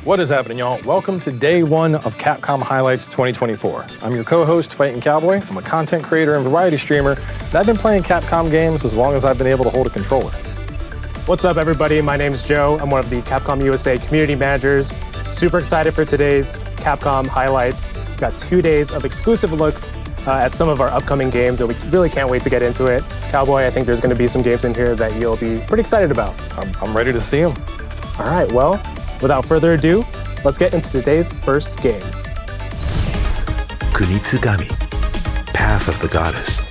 What is happening, y'all? Welcome to day one of Capcom Highlights 2024. I'm your co-host, Fighting Cowboy. I'm a content creator and variety streamer, and I've been playing Capcom games as long as I've been able to hold a controller. What's up, everybody? My name is Joe. I'm one of the Capcom USA community managers. Super excited for today's Capcom Highlights. We've got 2 days of exclusive looks at some of our upcoming games, and we really can't wait to get into it. Cowboy, I think there's going to be some games in here that you'll be pretty excited about. I'm ready to see them. All right, well, without further ado, let's get into today's first game. Kunitsu-Gami, Path of the Goddess.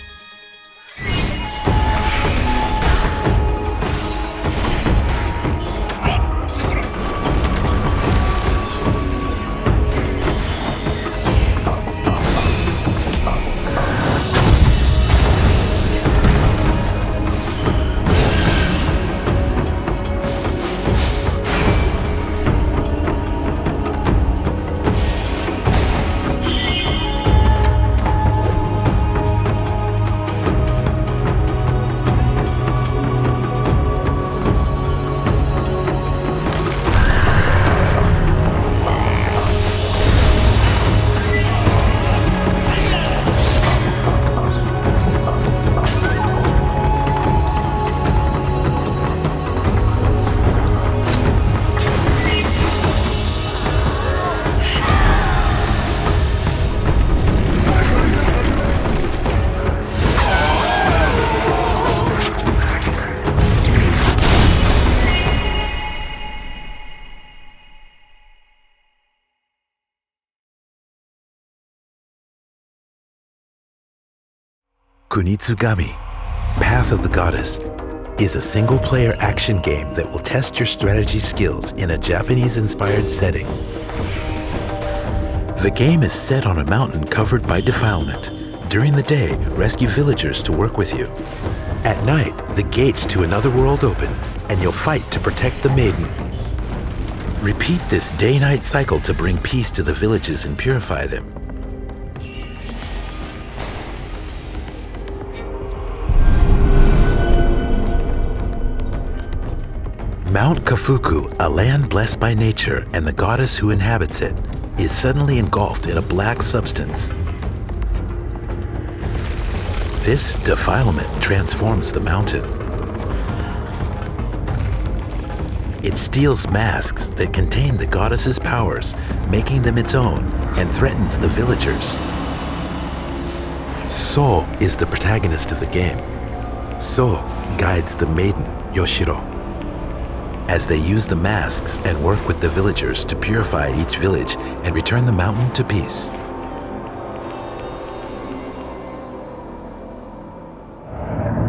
Kunitsu-Gami, Path of the Goddess, is a single-player action game that will test your strategy skills in a Japanese-inspired setting. The game is set on a mountain covered by defilement. During the day, rescue villagers to work with you. At night, the gates to another world open, and you'll fight to protect the maiden. Repeat this day-night cycle to bring peace to the villages and purify them. Mount Kafuku, a land blessed by nature and the goddess who inhabits it, is suddenly engulfed in a black substance. This defilement transforms the mountain. It steals masks that contain the goddess's powers, making them its own, and threatens the villagers. So is the protagonist of the game. So guides the maiden, Yoshiro, as they use the masks and work with the villagers to purify each village and return the mountain to peace.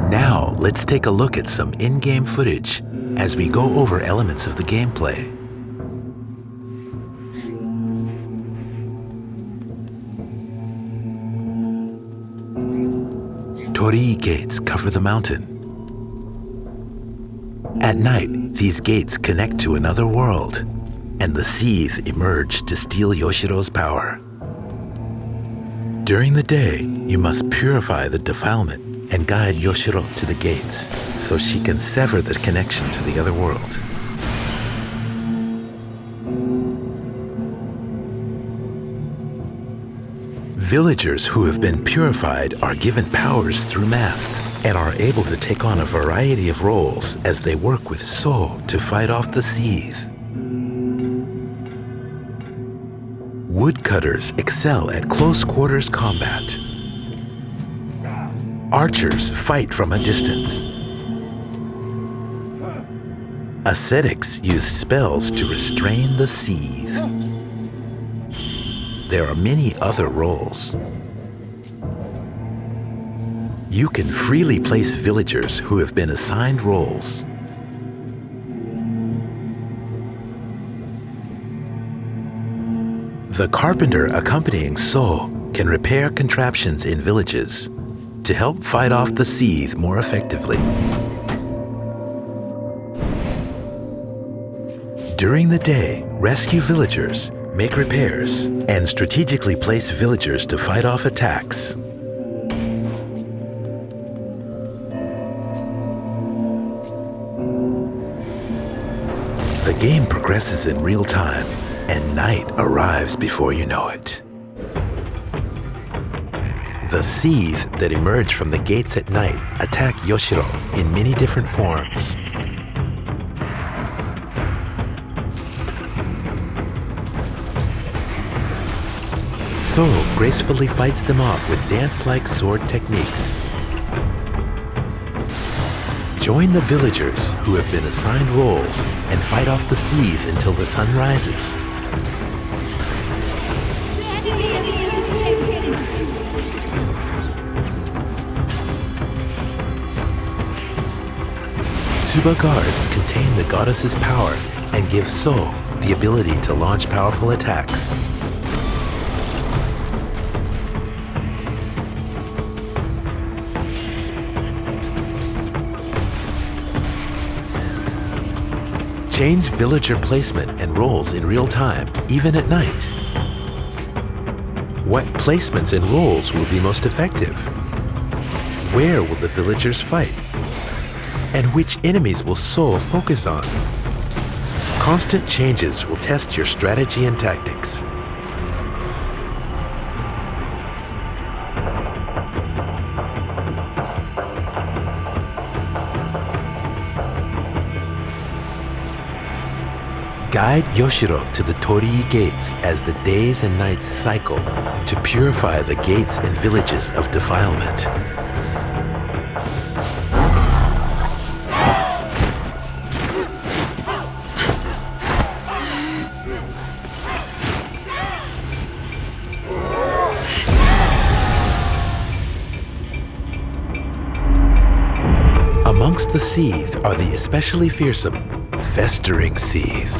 Now, let's take a look at some in-game footage as we go over elements of the gameplay. Torii gates cover the mountain. At night, these gates connect to another world, and the Seethe emerge to steal Yoshiro's power. During the day, you must purify the defilement and guide Yoshiro to the gates so she can sever the connection to the other world. Villagers who have been purified are given powers through masks and are able to take on a variety of roles as they work with So to fight off the Seethe. Woodcutters excel at close quarters combat. Archers fight from a distance. Ascetics use spells to restrain the Seethe. There are many other roles. You can freely place villagers who have been assigned roles. The carpenter accompanying So can repair contraptions in villages to help fight off the Seethe more effectively. During the day, rescue villagers, make repairs, and strategically place villagers to fight off attacks. The game progresses in real time, and night arrives before you know it. The seethe that emerge from the gates at night attack Yoshiro in many different forms. So gracefully fights them off with dance-like sword techniques. Join the villagers who have been assigned roles and fight off the seethe until the sun rises. Tsuba guards contain the goddess's power and give So the ability to launch powerful attacks. Change villager placement and roles in real time, even at night. What placements and roles will be most effective? Where will the villagers fight? And which enemies will So focus on? Constant changes will test your strategy and tactics. Guide Yoshiro to the Torii gates as the days and nights cycle to purify the gates and villages of defilement. Amongst the seethe are the especially fearsome festering seethe.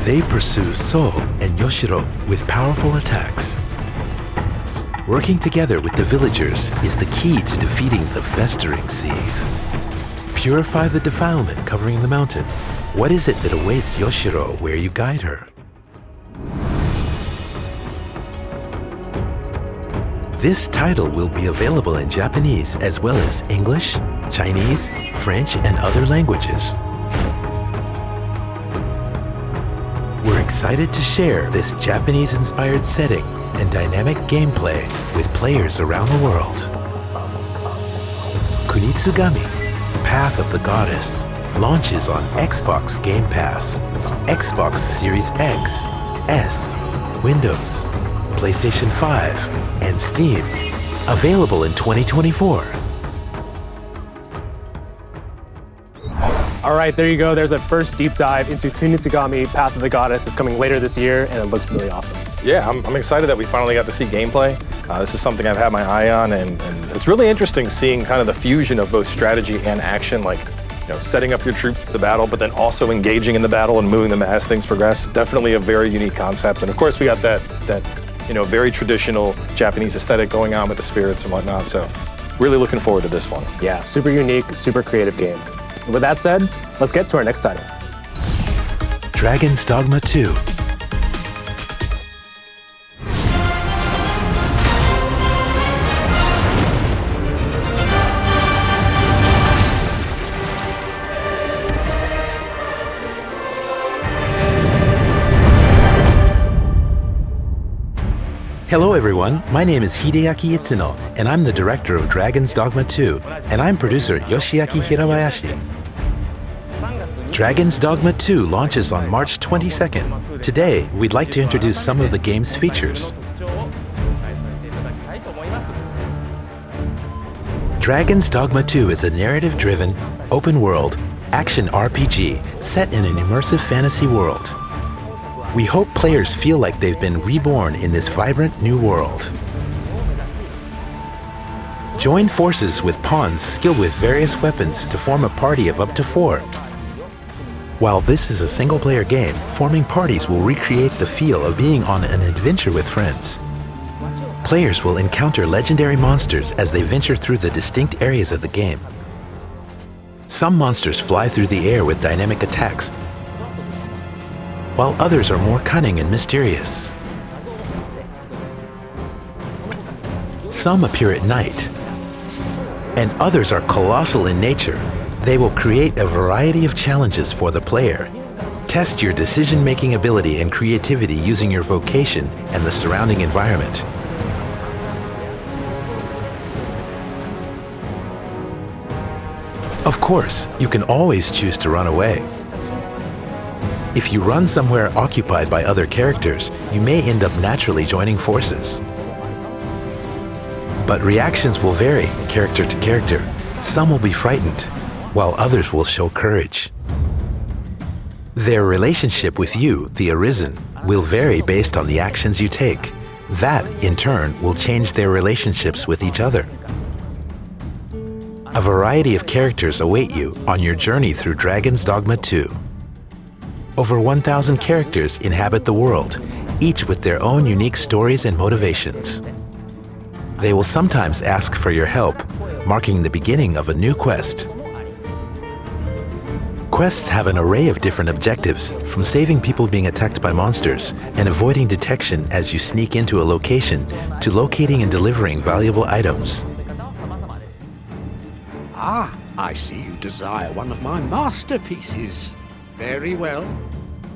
They pursue So and Yoshiro with powerful attacks. Working together with the villagers is the key to defeating the festering seethe. Purify the defilement covering the mountain. What is it that awaits Yoshiro where you guide her? This title will be available in Japanese as well as English, Chinese, French, and other languages. We're excited to share this Japanese-inspired setting and dynamic gameplay with players around the world. Kunitsu-Gami, Path of the Goddess, launches on Xbox Game Pass, Xbox Series X, S, Windows, PlayStation 5, and Steam. Available in 2024. All right, there you go. There's a first deep dive into Kunitsu-Gami, Path of the Goddess. It's coming later this year, and it looks really awesome. Yeah, I'm excited that we finally got to see gameplay. This is something I've had my eye on, and it's really interesting seeing kind of the fusion of both strategy and action, like setting up your troops for the battle, but then also engaging in the battle and moving them as things progress. Definitely a very unique concept, and of course we got that very traditional Japanese aesthetic going on with the spirits and whatnot. So, really looking forward to this one. Yeah, super unique, super creative game. With that said, let's get to our next title. Dragon's Dogma 2. Hello everyone, my name is Hideaki Itsuno, and I'm the director of Dragon's Dogma 2, and I'm producer Yoshiaki Hirabayashi. Dragon's Dogma 2 launches on March 22nd. Today, we'd like to introduce some of the game's features. Dragon's Dogma 2 is a narrative-driven, open-world, action RPG set in an immersive fantasy world. We hope players feel like they've been reborn in this vibrant new world. Join forces with pawns skilled with various weapons to form a party of up to 4. While this is a single-player game, forming parties will recreate the feel of being on an adventure with friends. Players will encounter legendary monsters as they venture through the distinct areas of the game. Some monsters fly through the air with dynamic attacks, while others are more cunning and mysterious. Some appear at night, and others are colossal in nature, They will create a variety of challenges for the player. Test your decision-making ability and creativity using your vocation and the surrounding environment. Of course, you can always choose to run away. If you run somewhere occupied by other characters, you may end up naturally joining forces. But reactions will vary character to character. Some will be frightened, while others will show courage. Their relationship with you, the Arisen, will vary based on the actions you take. That, in turn, will change their relationships with each other. A variety of characters await you on your journey through Dragon's Dogma 2. Over 1,000 characters inhabit the world, each with their own unique stories and motivations. They will sometimes ask for your help, marking the beginning of a new quest. Quests have an array of different objectives, from saving people being attacked by monsters and avoiding detection as you sneak into a location, to locating and delivering valuable items. Ah, I see you desire one of my masterpieces. Very well.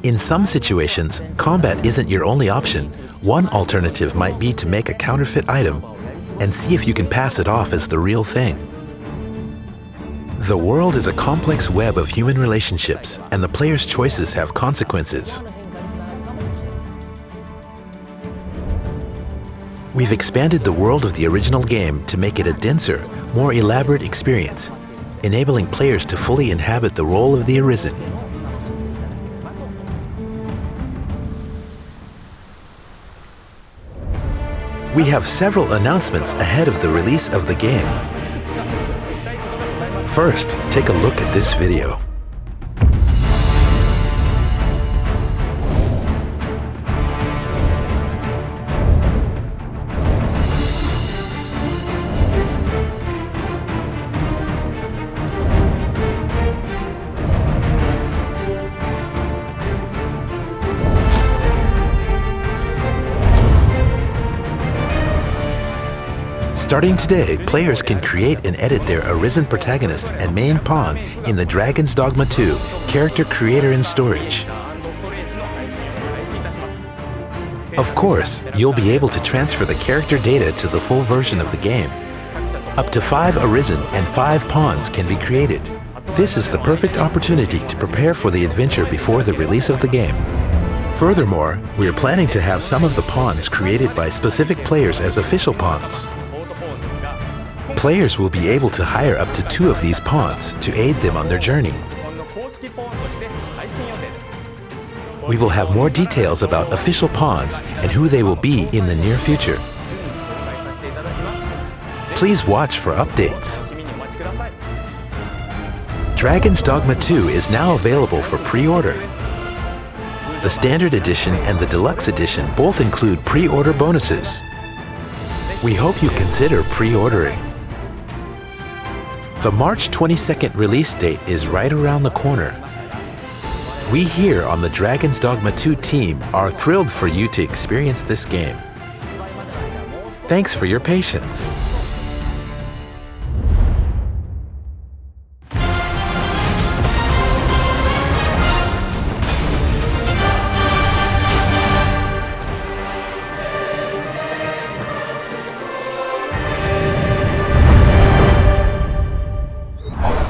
In some situations, combat isn't your only option. One alternative might be to make a counterfeit item and see if you can pass it off as the real thing. The world is a complex web of human relationships, and the player's choices have consequences. We've expanded the world of the original game to make it a denser, more elaborate experience, enabling players to fully inhabit the role of the Arisen. We have several announcements ahead of the release of the game. First, take a look at this video. Starting today, players can create and edit their Arisen protagonist and main pawn in the Dragon's Dogma 2 Character Creator and Storage. Of course, you'll be able to transfer the character data to the full version of the game. Up to 5 Arisen and 5 pawns can be created. This is the perfect opportunity to prepare for the adventure before the release of the game. Furthermore, we are planning to have some of the pawns created by specific players as official pawns. Players will be able to hire up to 2 of these pawns to aid them on their journey. We will have more details about official pawns and who they will be in the near future. Please watch for updates. Dragon's Dogma 2 is now available for pre-order. The Standard Edition and the Deluxe Edition both include pre-order bonuses. We hope you consider pre-ordering. The March 22nd release date is right around the corner. We here on the Dragon's Dogma 2 team are thrilled for you to experience this game. Thanks for your patience.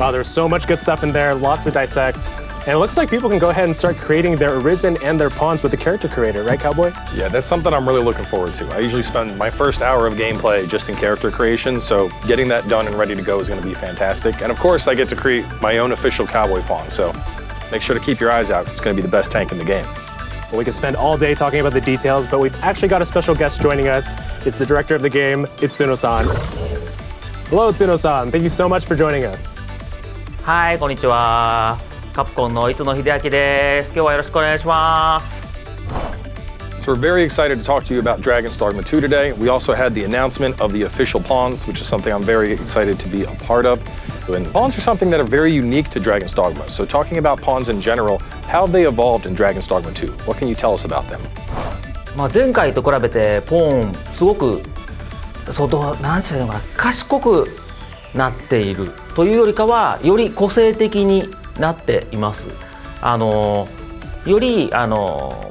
Wow, there's so much good stuff in there, lots to dissect. And it looks like people can go ahead and start creating their Arisen and their pawns with the character creator, right, Cowboy? Yeah, that's something I'm really looking forward to. I usually spend my first hour of gameplay just in character creation, so getting that done and ready to go is going to be fantastic. And of course, I get to create my own official cowboy pawn, so make sure to keep your eyes out, 'cause it's going to be the best tank in the game. Well, we could spend all day talking about the details, but we've actually got a special guest joining us. It's the director of the game, Itsuno-san. Hello, Itsuno-san. Thank you so much for joining us. はい、こんにちは。カプコンのitsuno秀明です。今日はよろしくお願いします。So we're very excited to talk to you about Dragon's Dogma 2 today. We also had the announcement of the official pawns, which is something I'm very excited to be a part of. And pawns are something that are very unique to Dragon's Dogma. So talking about pawns in general, how have they evolved in Dragon's Dogma 2? What can you tell us about them? 前回と比べてポーンすごくなんていうのかな、賢くなっているというよりかはより個性的になっています。より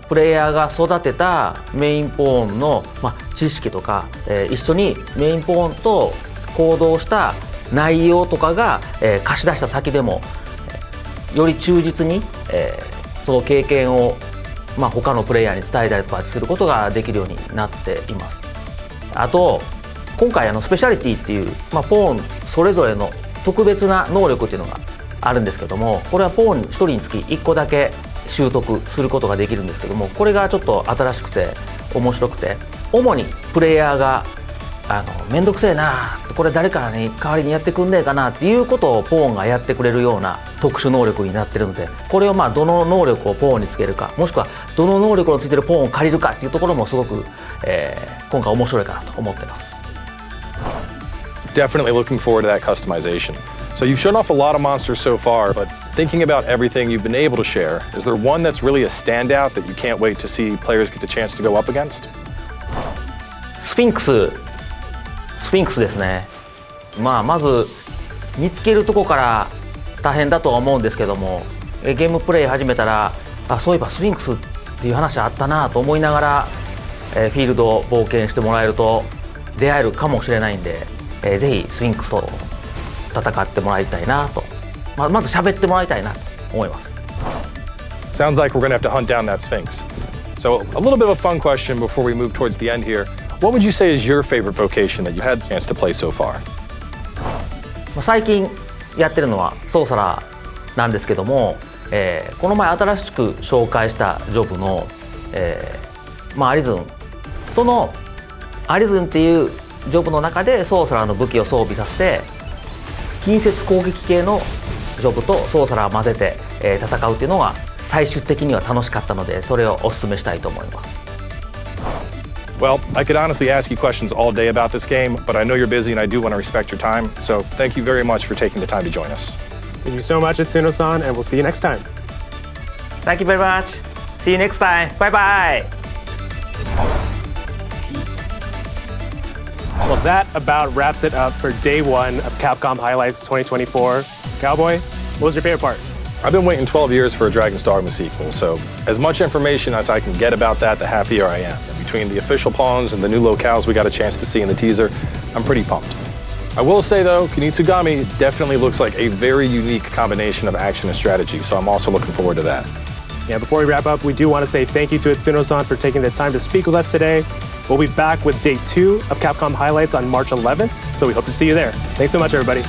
プレイヤーが育てたメインポーンの、知識とか、一緒にメインポーンと行動した内容とかが、貸し出した先でもより忠実に、その経験を、他のプレイヤーに伝えたりとかすることができるようになっています。あと今回スペシャリティっていう、ポーンそれぞれの特別な能力っていうのがあるんですけども、これはポーン1人につき1個だけ習得することができるんですけども、これがちょっと新しくて面白くて、主にプレイヤーがめんどくせえな、これ誰かに代わりにやってくんねえかなっていうことをポーンがやってくれるような特殊能力になってるので、これをどの能力をポーンにつけるか、もしくはどの能力のついてるポーンを借りるかっていうところもすごく、今回面白いかなと思ってます。Definitely looking forward to that customization. So you've shown off a lot of monsters so far, but thinking about everything you've been able to share, is there one that's really a standout that you can't wait to see players get the chance to go up against? スフィンクスですね。まず見つけるとこから大変だとは思うんですけども、ゲームプレイ始めたらそういえばスフィンクスっていう話あったなと思いながら、フィールドを冒険してもらえると出会えるかもしれないんで、ぜひスフィンクスと戦ってもらいたいなと、まず喋ってもらいたいなと思います。 Sounds like we're going to have to hunt down that Sphinx. So a little bit of a fun question before we move towards the end here. What would you say is your favorite vocation that you had a chance to play so far? 最近やってるのはソーサラーなんですけども、この前新しく紹介したジョブの、アリズン、そのアリズンっていうジョブの中でソーサラーの武器を装備させて近接攻撃系のジョブとソーサラーを混ぜて、戦うっていうのが最終的には楽しかったので、それをお勧めしたいと思います。Well, I could honestly ask you questions all day about this game, but I know you're busy and I do want to respect your time. So thank you very much for taking the time to join us. Thank you so much, Itsuno-san, and we'll see you next time. Thank you very much. See you next time. Bye bye. Well, that about wraps it up for day one of Capcom Highlights 2024. Cowboy, what was your favorite part? I've been waiting 12 years for a Dragon's Dogma sequel, so as much information as I can get about that, the happier I am. And between the official pawns and the new locales we got a chance to see in the teaser, I'm pretty pumped. I will say though, Kunitsu-Gami definitely looks like a very unique combination of action and strategy, so I'm also looking forward to that. Yeah, before we wrap up, we do want to say thank you to Itsuno-san for taking the time to speak with us today. We'll be back with day 2 of Capcom Highlights on March 11th, so we hope to see you there. Thanks so much, everybody.